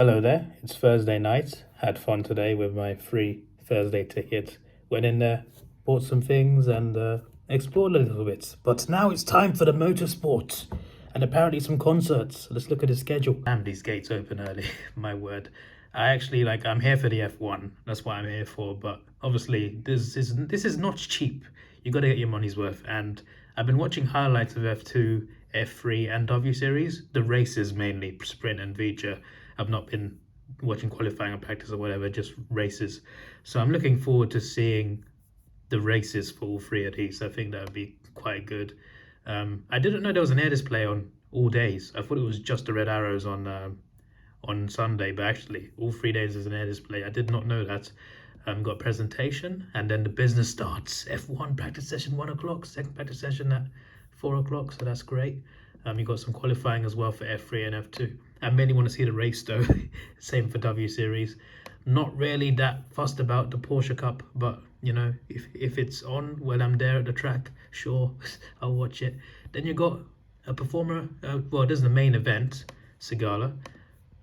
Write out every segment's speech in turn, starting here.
Hello there, it's Thursday night. Had fun today with my free Thursday ticket. Went in there, bought some things and explored a little bit. But now it's time for the motorsport and apparently some concerts. Let's look at the schedule. Damn, these gates open early, my word. I'm here for the F1. That's what I'm here for. But obviously, this is not cheap. You got to get your money's worth. And I've been watching highlights of F2, F3 and W Series. The races mainly, sprint and feature. I've not been watching qualifying or practice or whatever, just races. So I'm looking forward to seeing the races for all three of these. I think that would be quite good. I didn't know there was an air display on all days. I thought it was just the red arrows on Sunday, but actually all 3 days is an air display. I did not know that. Got a presentation and then the business starts. F1 practice session 1 o'clock, second practice session at 4 o'clock, so that's great. You got some qualifying as well for F3 and F2. I mainly want to see the race though. Same for W Series. Not really that fussed about the Porsche Cup, but you know, if it's on when I'm there at the track, sure, I'll watch it. Then you got a performer. Well, this is the main event, Segala,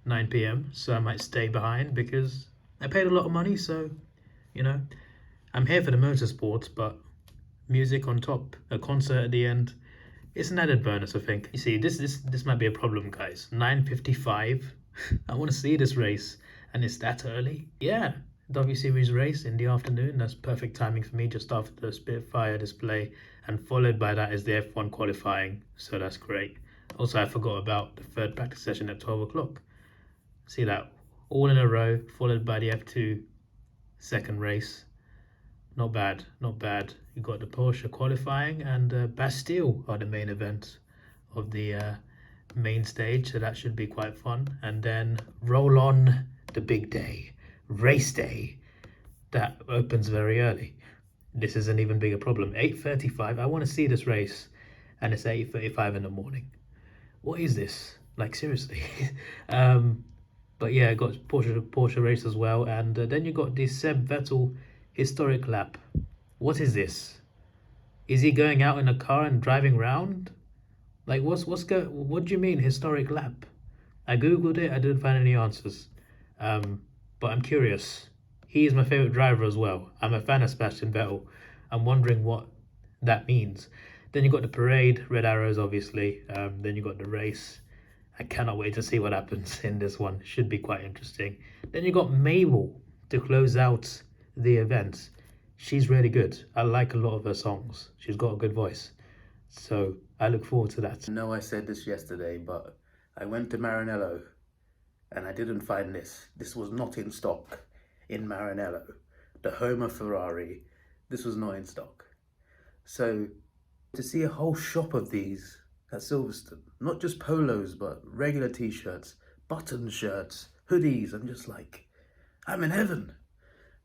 9 p.m. So I might stay behind because I paid a lot of money. So, you know, I'm here for the motorsports, but music on top, a concert at the end. It's an added bonus, I think. You see, this might be a problem, guys. 9:55. I want to see this race, and it's that early. Yeah, W Series race in the afternoon. That's perfect timing for me, just after the Spitfire display, and followed by that is the F1 qualifying. So that's great. Also, I forgot about the third practice session at 12 o'clock. See that all in a row, followed by the F2 second race. Not bad, not bad. You got the Porsche qualifying and Bastille are the main event of the main stage, so that should be quite fun. And then roll on the big day, race day. That opens very early. This is an even bigger problem. 8:35. I want to see this race, and it's 8:35 in the morning. What is this? Like seriously. But yeah, got Porsche race as well, and then you got the Seb Vettel historic lap. What is this? Is he going out in a car and driving around? Like what do you mean historic lap? I googled it, I didn't find any answers. But I'm curious. He is my favorite driver as well. I'm a fan of Sebastian Vettel. I'm wondering what that means. Then you got the parade, red arrows obviously. Then you got the race. I cannot wait to see what happens in this one. Should be quite interesting. Then you got Mabel to close out the event. She's really good. I like a lot of her songs. She's got a good voice. So I look forward to that. I know I said this yesterday, but I went to Maranello and I didn't find this. This was not in stock in Maranello, the home of Ferrari. This was not in stock. So to see a whole shop of these at Silverstone, not just polos, but regular t-shirts, button shirts, hoodies, I'm just like, I'm in heaven.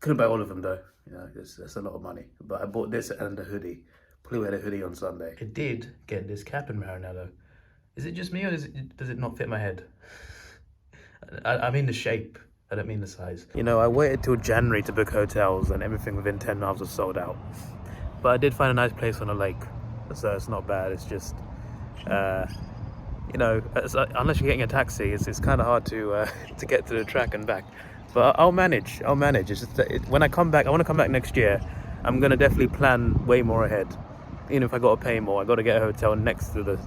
Couldn't buy all of them though, you know, that's a lot of money. But I bought this and a hoodie. Probably wear a hoodie on Sunday. I did get this cap in Maranello. Is it just me or does it not fit my head? I mean the shape, I don't mean the size. You know, I waited till January to book hotels and everything within 10 miles was sold out. But I did find a nice place on a lake, so it's not bad. It's just, you know, unless you're getting a taxi, it's kind of hard to get to the track and back. But I'll manage. It's just that when I come back, I want to come back next year. I'm going to definitely plan way more ahead. Even if I got to pay more, I got to get a hotel next to the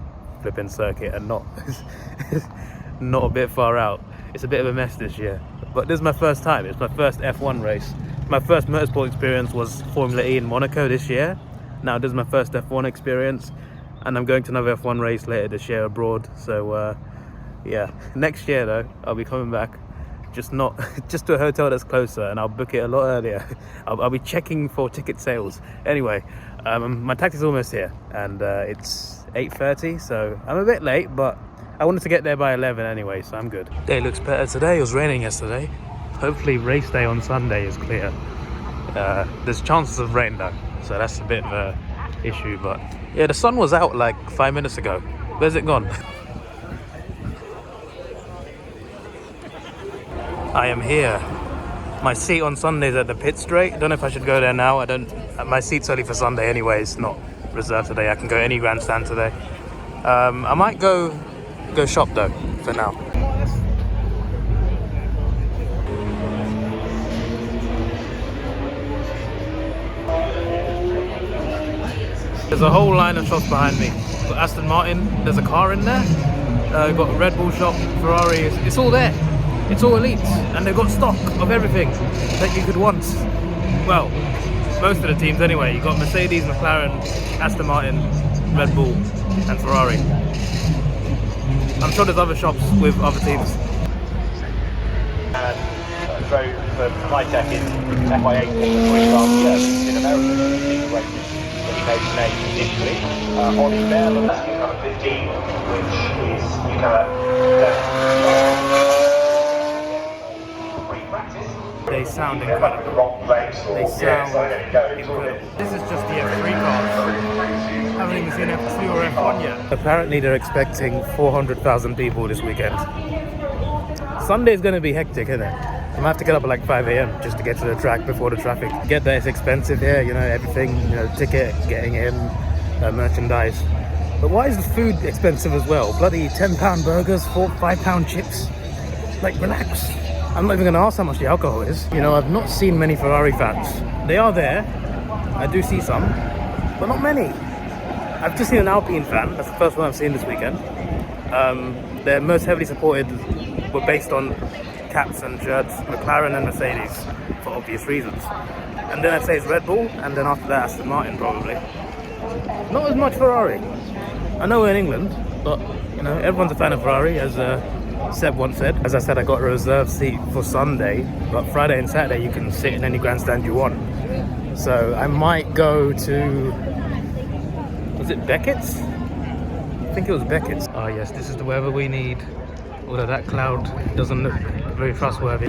flipping circuit and not a bit far out. It's a bit of a mess this year. But this is my first time. It's my first F1 race. My first motorsport experience was Formula E in Monaco this year. Now this is my first F1 experience. And I'm going to another F1 race later this year abroad. So yeah, next year though, I'll be coming back. Just to a hotel that's closer, and I'll book it a lot earlier. I'll be checking for ticket sales. Anyway, my taxi's almost here, and it's 8:30, so I'm a bit late, but I wanted to get there by 11 anyway, so I'm good. Day looks better today. It was raining yesterday. Hopefully race day on Sunday is clear. There's chances of rain though, so that's a bit of a issue, but yeah, the sun was out like 5 minutes ago. Where's it gone? I am here. My seat on Sunday's at the pit straight. I don't know if I should go there now. My seat's only for Sunday anyway. It's not reserved today. I can go any grandstand today. I might go shop though for now. There's a whole line of shops behind me. Got Aston Martin, there's a car in there. Got a Red Bull shop, Ferrari, it's all there. It's all elite, and they've got stock of everything that you could want. Well, most of the teams anyway. You got Mercedes, McLaren, Aston Martin, Red Bull, and Ferrari. I'm sure there's other shops with other teams. And drove for high-tech in FI8 last year in America, races that he made his name initially. On his there, that's number 15, which is They sound incredible. They sound incredible. This is just the F3 cars. Haven't even seen F2 or F1 yet. Apparently they're expecting 400,000 people this weekend. Sunday's going to be hectic, isn't it? I'm gonna have to get up at like 5 a.m. just to get to the track before the traffic. Get there, it's expensive here, you know, everything, you know, ticket, getting in, merchandise. But why is the food expensive as well? Bloody £10 burgers, £5 chips. Like, relax. I'm not even gonna ask how much the alcohol is. You know, I've not seen many Ferrari fans. They are there. I do see some, but not many. I've just seen an Alpine fan. That's the first one I've seen this weekend. They're most heavily supported, were based on caps and shirts, McLaren and Mercedes, for obvious reasons. And then I'd say it's Red Bull, and then after that Aston Martin probably. Not as much Ferrari. I know we're in England, but you know, everyone's a fan of Ferrari, as Seb once said. As I said, I got a reserved seat for Sunday, but Friday and Saturday you can sit in any grandstand you want. So I might go to, was it Beckett's? I think it was Beckett's. Oh yes, this is the weather we need. Although that cloud doesn't look very trustworthy.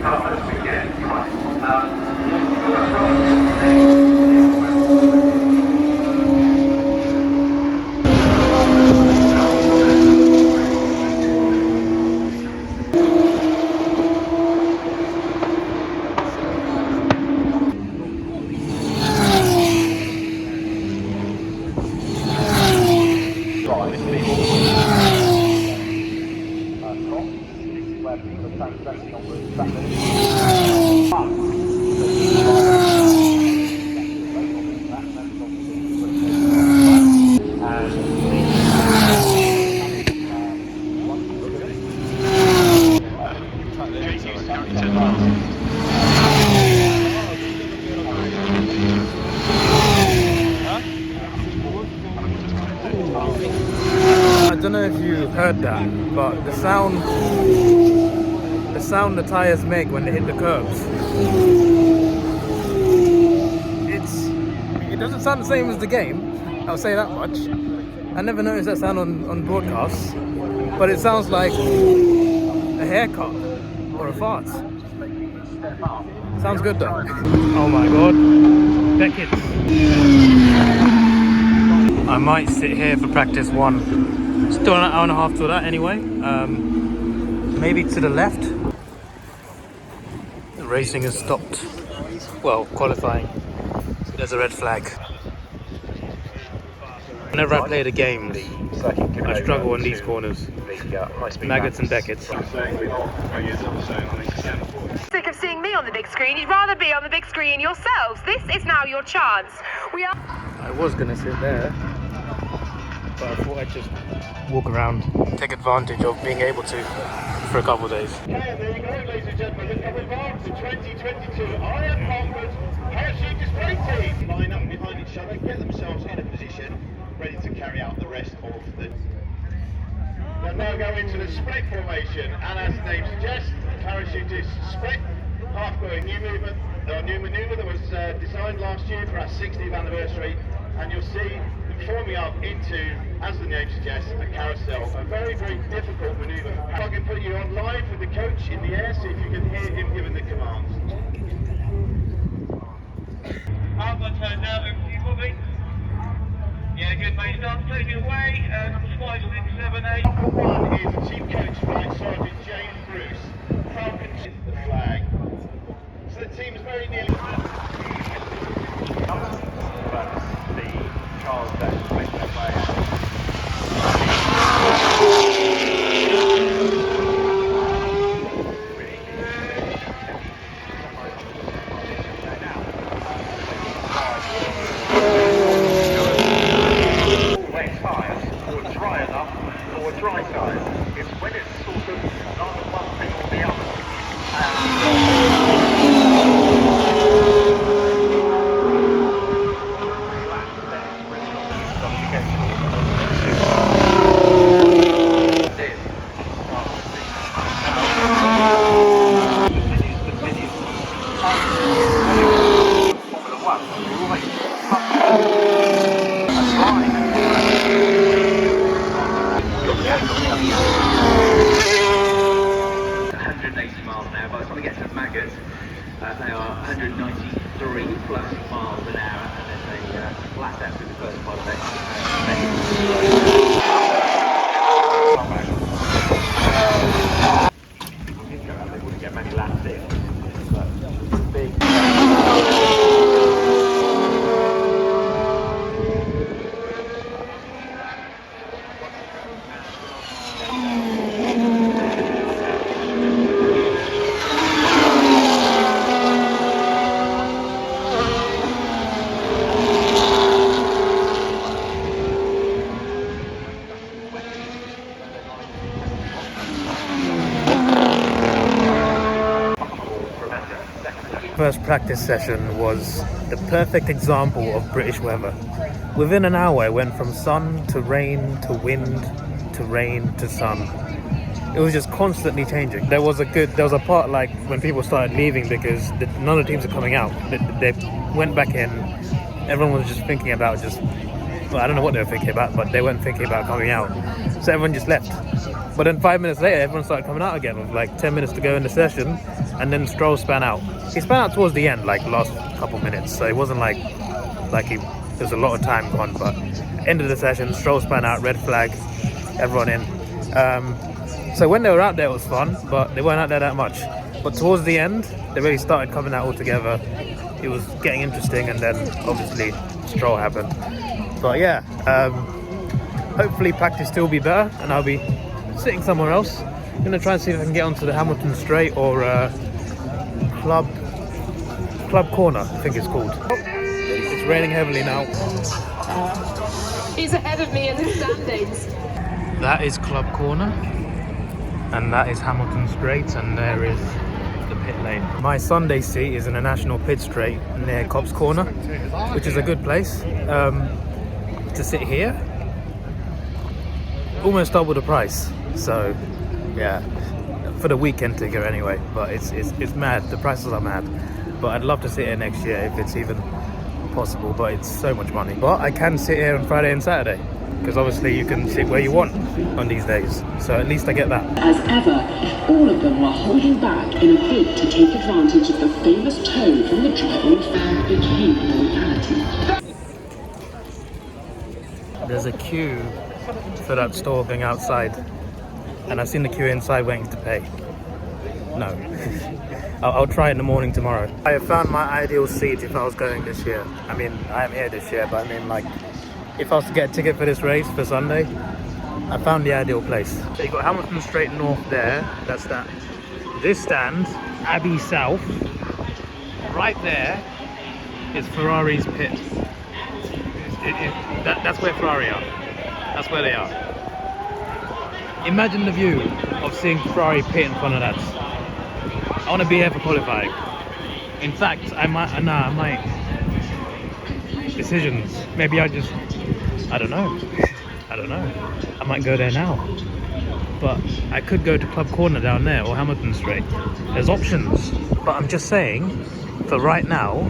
I don't know if you heard that, but the sound the tires make when they hit the curbs, it doesn't sound the same as the game, I'll say that much. I never noticed that sound on broadcasts, but it sounds like a haircut or a fart. Sounds good though. Oh my god, Beckett. I might sit here for practice one. Still an hour and a half to that anyway. Maybe to the left. The racing has stopped. Well, qualifying. There's a red flag. Whenever I play the games, I struggle on these corners. Maggots and Beckets. Sick of seeing me on the big screen? You'd rather be on the big screen yourselves. This is now your chance. I was gonna sit there, but I thought I'd just walk around, take advantage of being able to for a couple of days. Okay, there you go, ladies and gentlemen. Look coming back to 2022 Orion parachute display team. Line up behind each other, get themselves in a position, ready to carry out the rest of the... They'll now go into the split formation, and as the name suggests, parachutists split, half-going new movement, or new manoeuvre that was designed last year for our 60th anniversary, and you'll see forming up into, as the name suggests, a carousel. A very, very difficult manoeuvre. I can put you on live with the coach in the air, see if you can hear him giving the commands. Alpha turn now, over to you, Bobby. Yeah, good mate, start taking it away, number 5678. Number 1 is the Chief Coach Flight Sergeant James Bruce. Falcon is the flag. So the team is very nearly... the cars that make their way out. by the time we get to maggots, they are 193 plus miles an hour, and then they flat out through the first part of it. They wouldn't get many laps in, but big. First practice session was the perfect example of British weather. Within an hour, it went from sun to rain to wind to rain to sun. It was just constantly changing. There was a part like when people started leaving because none of the teams are coming out. They went back in. Everyone was just thinking about well, I don't know what they were thinking about, but they weren't thinking about coming out. So everyone just left. But then 5 minutes later, everyone started coming out again with like 10 minutes to go in the session, and then Stroll span out. He span out towards the end, like last couple minutes, so it wasn't like there's a lot of time gone, but end of the session, Stroll span out, red flag, everyone in. So when they were out there, it was fun, but they weren't out there that much. But towards the end, they really started coming out all together. It was getting interesting, and then obviously Stroll happened. But yeah, hopefully practice 2 will be better, and I'll be sitting somewhere else. I'm gonna try and see if I can get onto the Hamilton Straight or Club Corner, I think it's called. It's raining heavily now. He's ahead of me in the standings. That is Club Corner, and that is Hamilton Straight, and there is the pit lane. My Sunday seat is in a national pit straight near Cobb's Corner, which is a good place to sit here. Almost double the price, so yeah, for the weekend ticket anyway. But it's mad. The prices are mad. But I'd love to sit here next year if it's even possible. But it's so much money. But I can sit here on Friday and Saturday because obviously you can sit where you want on these days. So at least I get that. As ever, all of them were holding back in a bid to take advantage of the famous toad from the driving fair became a reality. There's a queue for that store going outside, and I've seen the queue inside waiting to pay. No. I'll try it in the morning tomorrow. I have found my ideal seat if I was going this year. I mean, I am here this year, but I mean, like, if I was to get a ticket for this race for Sunday, I found the ideal place. So you've got Hamilton Straight North there, that's that. This stand, Abbey South, right there is Ferrari's pit. That's where Ferrari are. That's where they are. Imagine the view of seeing Ferrari pit in front of that. I want to be here for qualifying. In fact, I might. Decisions. Maybe I don't know. I might go there now. But I could go to Club Corner down there or Hamilton Straight. There's options. But I'm just saying, for right now,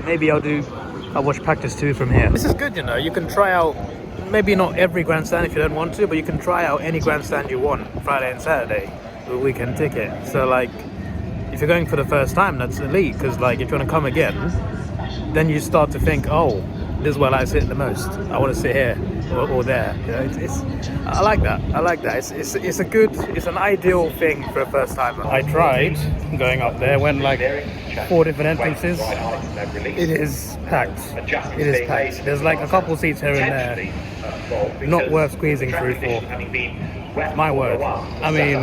maybe I'll watch practice 2 from here. This is good, you know. You can try out, maybe not every grandstand if you don't want to, but you can try out any grandstand you want Friday and Saturday with a weekend ticket. So like, if you're going for the first time, that's elite, because like if you want to come again, then you start to think, oh, this is where I sit the most. I want to sit here or there. You know, I like that. It's an ideal thing for a first timer. I tried going up there, went like 4 different entrances. It is packed. It is packed. There's like a couple seats here and there. Not worth squeezing through for. My word. I mean,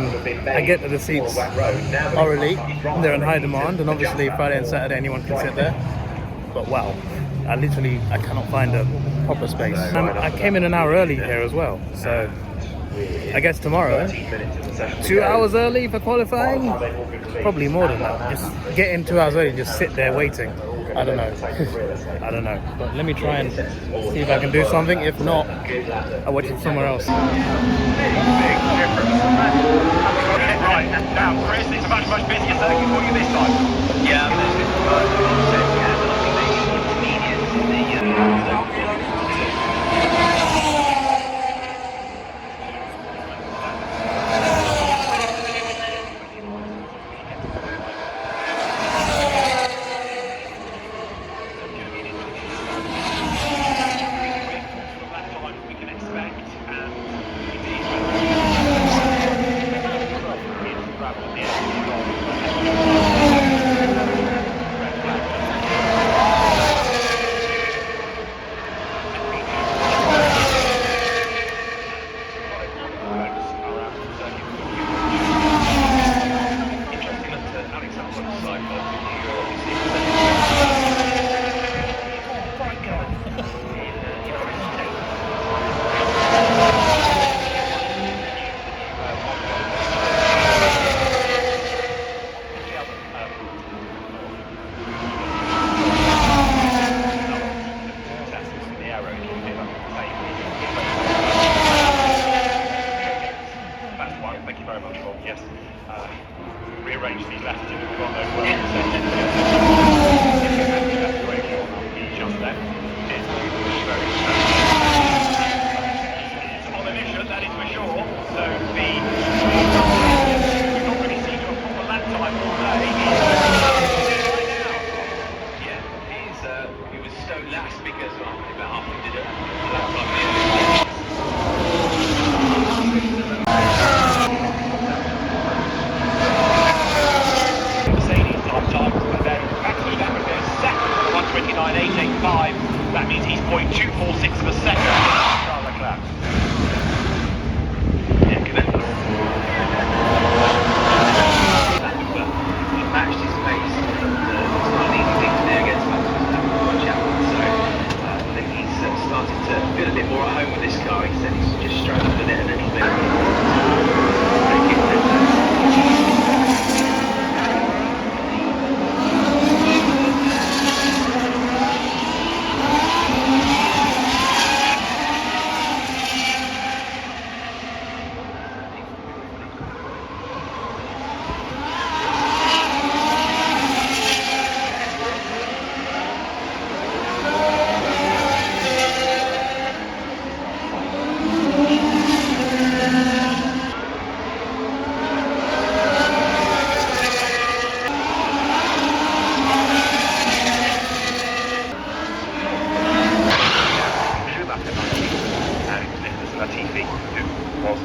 I get that the seats are elite. They're in high demand, and obviously Friday and Saturday anyone can sit there. But wow. I cannot find a proper space. I came in an hour early here as well, so I guess tomorrow, 2 hours early for qualifying? Probably more than that. Just get in 2 hours early, just sit there waiting. I don't know. I don't know. But let me try and see if I can do something. If not, I'll watch it somewhere else. Right, now Chris, it's a much busier circuit for you this time. Yeah, Rearrange these latitudes. We've got those well set. Just left. It's very it's on a mission, that is for sure. So we've not really seen a proper lap time all day. Right now. Yeah, he was so last because about half he did a lap time. That means he's 0.246 per second. Yeah, good. He matched his pace, and it's not an easy thing to do against Max Chapman. So I think he's started to feel a bit more at home with this car. He said he's just struggled with it a little bit.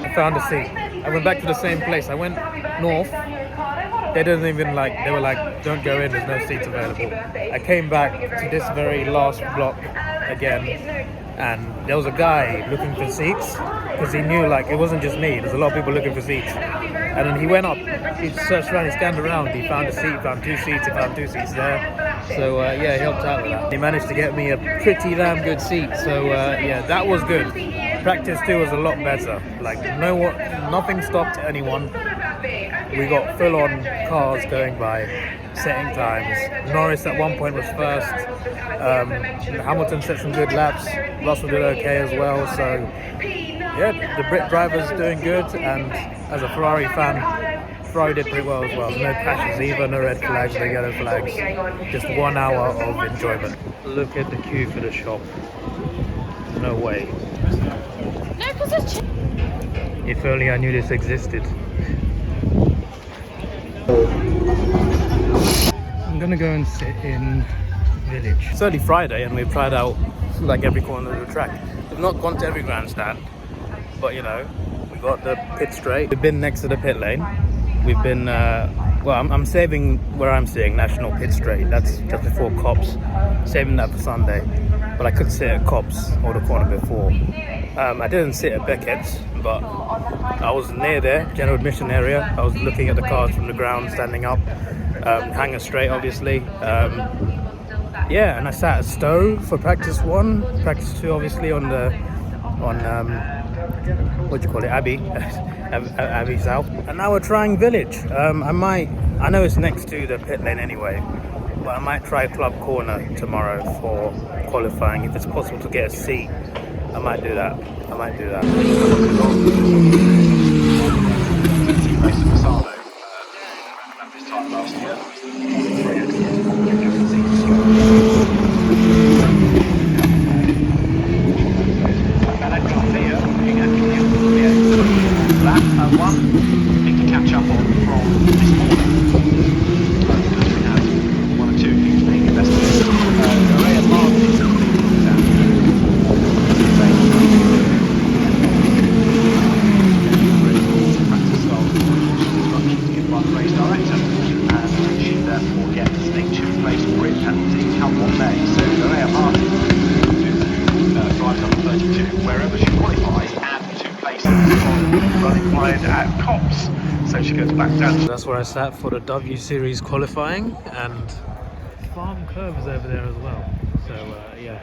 I found a seat. I went back to the same place. I went north. They didn't even they were like, don't go in, there's no seats available. I came back to this very last block again, and there was a guy looking for seats because he knew it wasn't just me, there's a lot of people looking for seats. And then he went up, he searched around, he scanned around, he found a seat, found two seats, he found two seats there. So yeah, he helped out with that. He managed to get me a pretty damn good seat. So yeah, that was good. Practice 2 was a lot better. Nothing stopped anyone. We got full-on cars going by, setting times. Norris at one point was first. Hamilton set some good laps. Russell did okay as well. So yeah, the Brit driver's doing good, and as a Ferrari fan, Ferrari did pretty well as well. No crashes either, no red flags, no yellow flags. Just 1 hour of enjoyment. Look at the queue for the shop. No way. If only I knew this existed. I'm gonna go and sit in Village. It's only Friday and we've tried out every corner of the track. We've not gone to every grandstand, but we got the pit straight. We've been next to the pit lane. We've been, I'm saving where I'm sitting, National Pit Straight. That's just before Cops. Saving that for Sunday. But I could sit at Cops or the corner before. I didn't sit at Beckett's, but I was near there, general admission area. I was looking at the cars from the ground, standing up, hangar straight, obviously. Yeah, and I sat at Stowe for practice 1, practice 2, obviously on what do you call it, Abbey, Abbey South. And now we're trying Village. I know it's next to the pit lane anyway, but I might try Club Corner tomorrow for qualifying. If it's possible to get a seat, I might do that. Race director. and she therefore gets a 2-place Prix penalty come what may. So Maria Martin to drive number 32 wherever she qualifies, and 2 places on running wide at Cops. So she goes back down. That's where I sat for the W Series qualifying, and Farm Curve is over there as well. So yeah,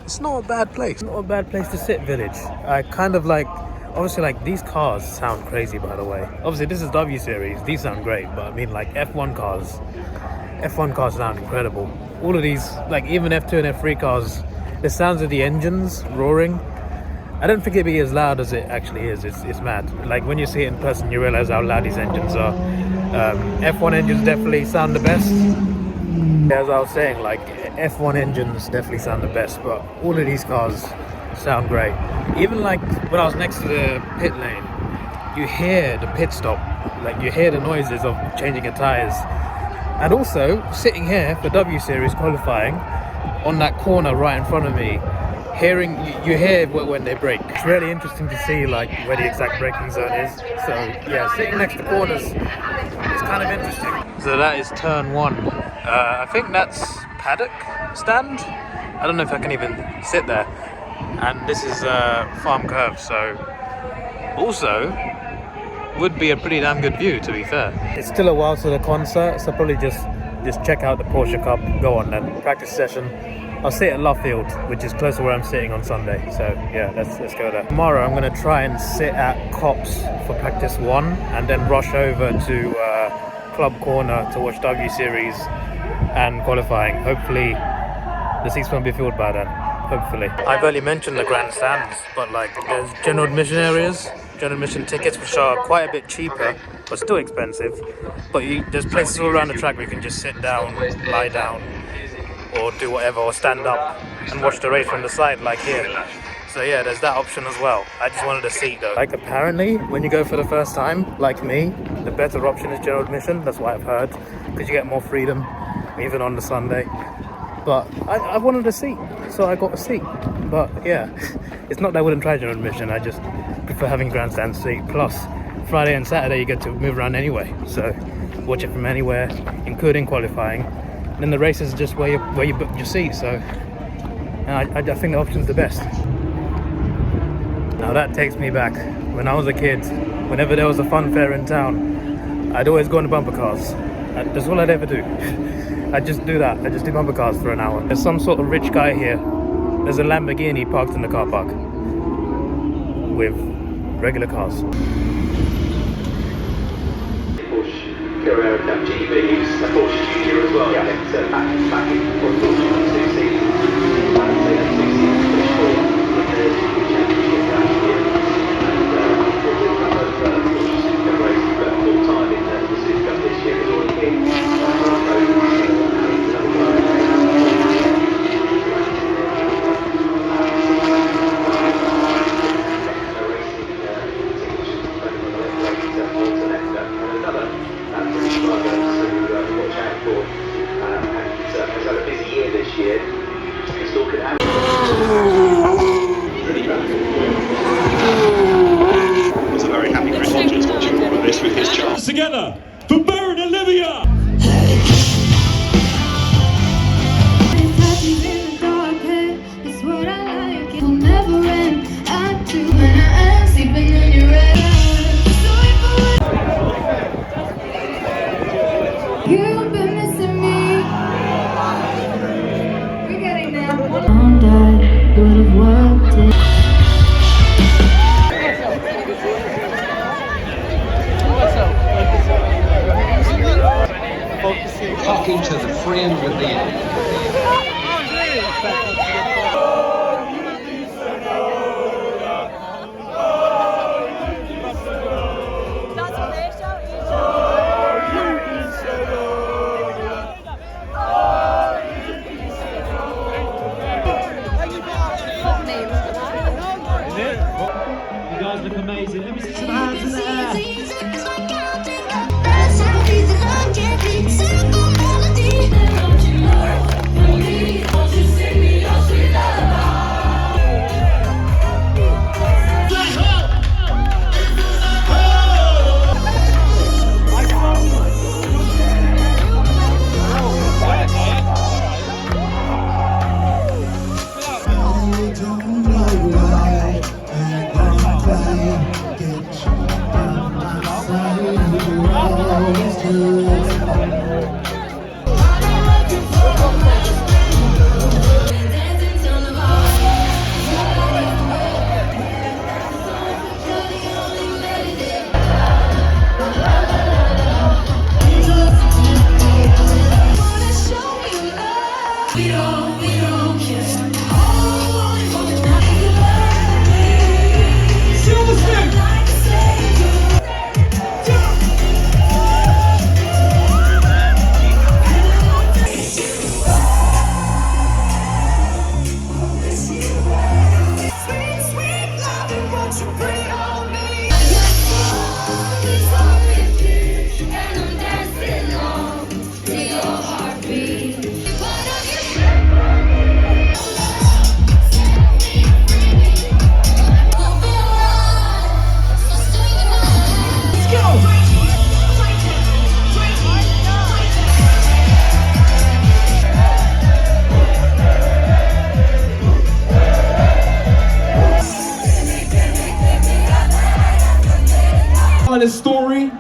it's not a bad place. Not a bad place to sit, Village. I kind of like, obviously, like, these cars sound crazy, by the way. Obviously, this is W Series. These sound great, but I mean, like, F1 cars sound incredible. All of these, like, even F2 and F3 cars, the sounds of the engines roaring, I don't think it'd be as loud as it actually is. It's mad. Like, when you see it in person, you realize how loud these engines are. F1 engines definitely sound the best. As I was saying, like, F1 engines definitely sound the best, but all of these cars sound great. Even like when I was next to the pit lane, you hear the pit stop, like you hear the noises of changing of tires. And also sitting here for W Series qualifying on that corner right in front of me, hearing, you hear when they brake. It's really interesting to see like where the exact braking zone is. So yeah, sitting next to corners, it's kind of interesting. So that is turn 1. I think that's paddock stand. I don't know if I can even sit there. And this is Farm Curve, so also would be a pretty damn good view, to be fair. It's still a while to the concert, so probably just check out the Porsche Cup, go on then, practice session. I'll sit at Luffield, which is close to where I'm sitting on Sunday, so yeah, let's go there. Tomorrow I'm going to try and sit at Cops for practice 1, and then rush over to Club Corner to watch W Series and qualifying. Hopefully the seats won't be filled by then. Hopefully. I've only mentioned the grandstands, but like there's general admission areas, general admission tickets, which are quite a bit cheaper, but still expensive. But there's places all around the track where you can just sit down, lie down, or do whatever, or stand up and watch the race from the side, like here. So yeah, there's that option as well. I just wanted a seat though. Like apparently, when you go for the first time, like me, the better option is general admission. That's what I've heard, because you get more freedom, even on the Sunday. But I wanted a seat, so I got a seat. But yeah, it's not that I wouldn't try general admission, I just prefer having grandstand seat. Plus, Friday and Saturday you get to move around anyway, so watch it from anywhere, including qualifying. And then the race is just where you book your seat, so and I think the option's the best. Now that takes me back. When I was a kid, whenever there was a fun fair in town, I'd always go on the bumper cars. That's all I'd ever do. I'd just do that. I'd just do bumper cars for an hour. There's some sort of rich guy here. There's a Lamborghini parked in the car park with regular cars. Porsche Carrera Cup GB, who's a Porsche Junior as well. Yeah. Back in 2 seasons. They had 2 seasons finished fourth in the championship last year. And unfortunately, a couple of Porsche Super races, but full time in the Super Cup this year. It's already been together for Baron Olivia! Talking to the friend within. You guys look amazing. Let me see some hands in the air. A story.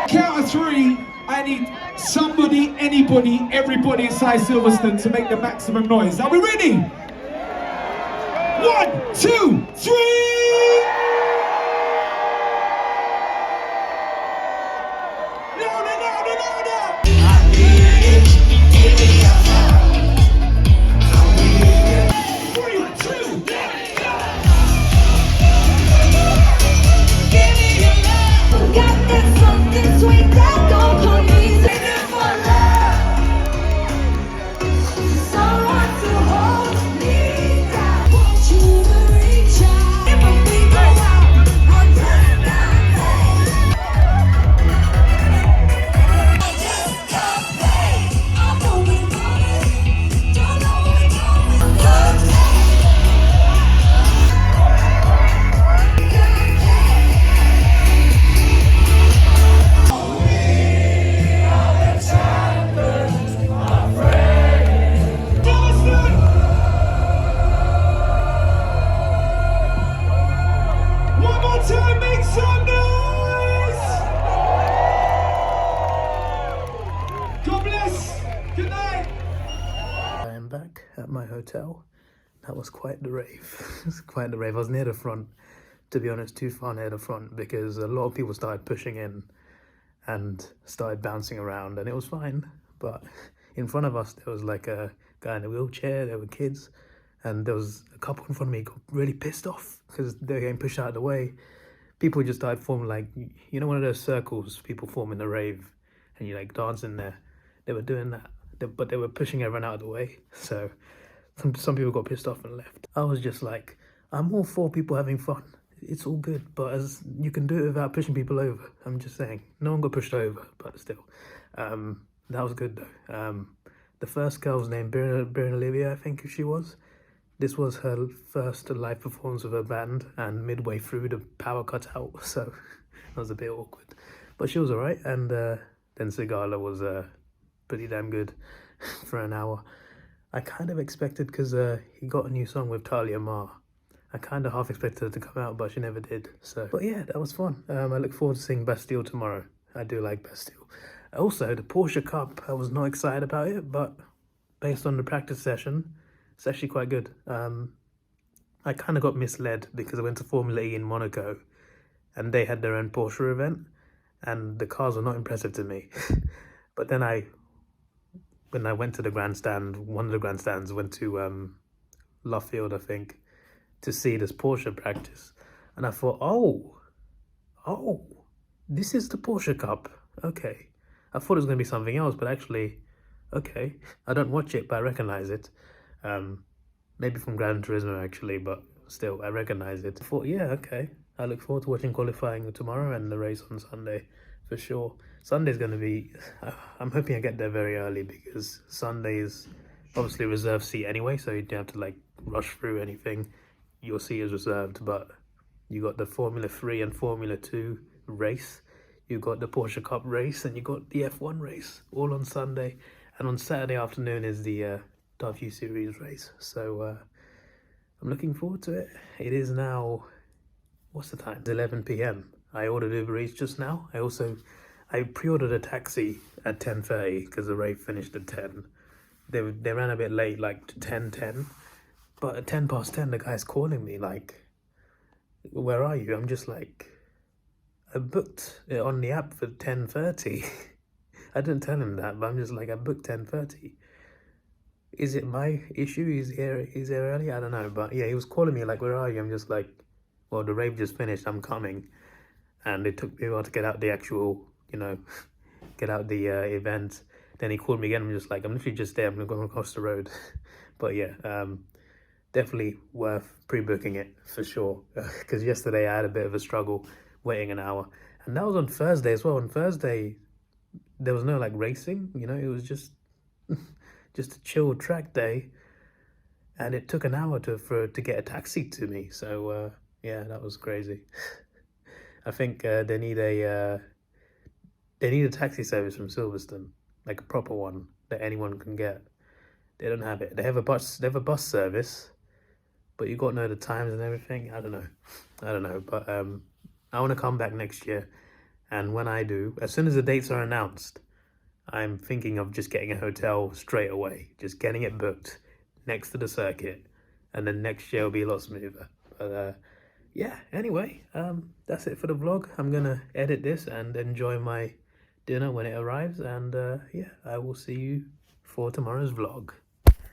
Count of three. I need somebody, anybody, everybody inside Silverstone to make the maximum noise. Are we ready? 1, 2, 3. Louder, louder, louder. 3, 2, 1. At my hotel. That was quite the rave. It's quite the rave. I was near the front, to be honest, too far near the front, because a lot of people started pushing in and started bouncing around, and it was fine. But in front of us, there was like a guy in a wheelchair, there were kids, and there was a couple in front of me who got really pissed off because they were getting pushed out of the way. People just started forming, like, you know, one of those circles people form in the rave, and you like dance in there. They were doing that, but they were pushing everyone out of the way. So some people got pissed off and left. I was just like, I'm all for people having fun. It's all good, but as you can do it without pushing people over. I'm just saying, no one got pushed over, but still, that was good though. The first girl was named Birna Olivia, I think she was. This was her first live performance with her band, and midway through the power cut out, so that was a bit awkward. But she was alright, and then Sigala was pretty damn good for an hour. I kind of expected, because he got a new song with Talia Ma. I kind of half expected her to come out, but she never did. So, but yeah, that was fun. I look forward to seeing Bastille tomorrow. I do like Bastille. Also, the Porsche Cup, I was not excited about it, but based on the practice session, it's actually quite good. I kind of got misled because I went to Formula E in Monaco, and they had their own Porsche event, and the cars were not impressive to me. But then when I went to the grandstand, one of the grandstands, went to Luffield, I think, to see this Porsche practice, and I thought, oh, this is the Porsche Cup. Okay, I thought it was going to be something else, but actually, okay, I don't watch it, but I recognize it. Maybe from Gran Turismo actually, but still, I recognize it. I thought, yeah, okay, I look forward to watching qualifying tomorrow and the race on Sunday for sure. Sunday's going to be, I'm hoping I get there very early, because Sunday is obviously reserved seat anyway, so you don't have to like rush through anything. Your seat is reserved, but you got the Formula 3 and Formula 2 race, you got the Porsche Cup race, and you got the F1 race, all on Sunday. And on Saturday afternoon is the W Series race. So I'm looking forward to it. It is now, what's the time? It's 11 p.m. I ordered Uber Eats just now. I also I pre-ordered a taxi at 10:30 because the rave finished at 10. They ran a bit late, like to 10:10. But at 10 past 10, the guy's calling me like, "Where are you?" I'm just like, "I booked it on the app for 10:30." I didn't tell him that, but I'm just like, "I booked 10:30. Is it my issue? He's here early? I don't know." But yeah, he was calling me like, "Where are you?" I'm just like, "Well, the rave just finished. I'm coming." And it took me a while to get out the actual, get out the event. Then he called me again. I'm just like, I'm literally just there. I'm going across the road. But yeah, definitely worth pre-booking it for sure. Because yesterday I had a bit of a struggle waiting an hour. And that was on Thursday as well. On Thursday, there was no like racing, it was just just a chill track day. And it took an hour to get a taxi to me. So yeah, that was crazy. I think they need a taxi service from Silverstone, like a proper one that anyone can get. They don't have it. They have a bus service, but you got to know the times and everything. I don't know. But I want to come back next year, and when I do, as soon as the dates are announced, I'm thinking of just getting a hotel straight away, just getting it booked next to the circuit, and then next year will be a lot smoother. But yeah, anyway, that's it for the vlog. I'm gonna edit this and enjoy my dinner when it arrives, and yeah, I will see you for tomorrow's vlog.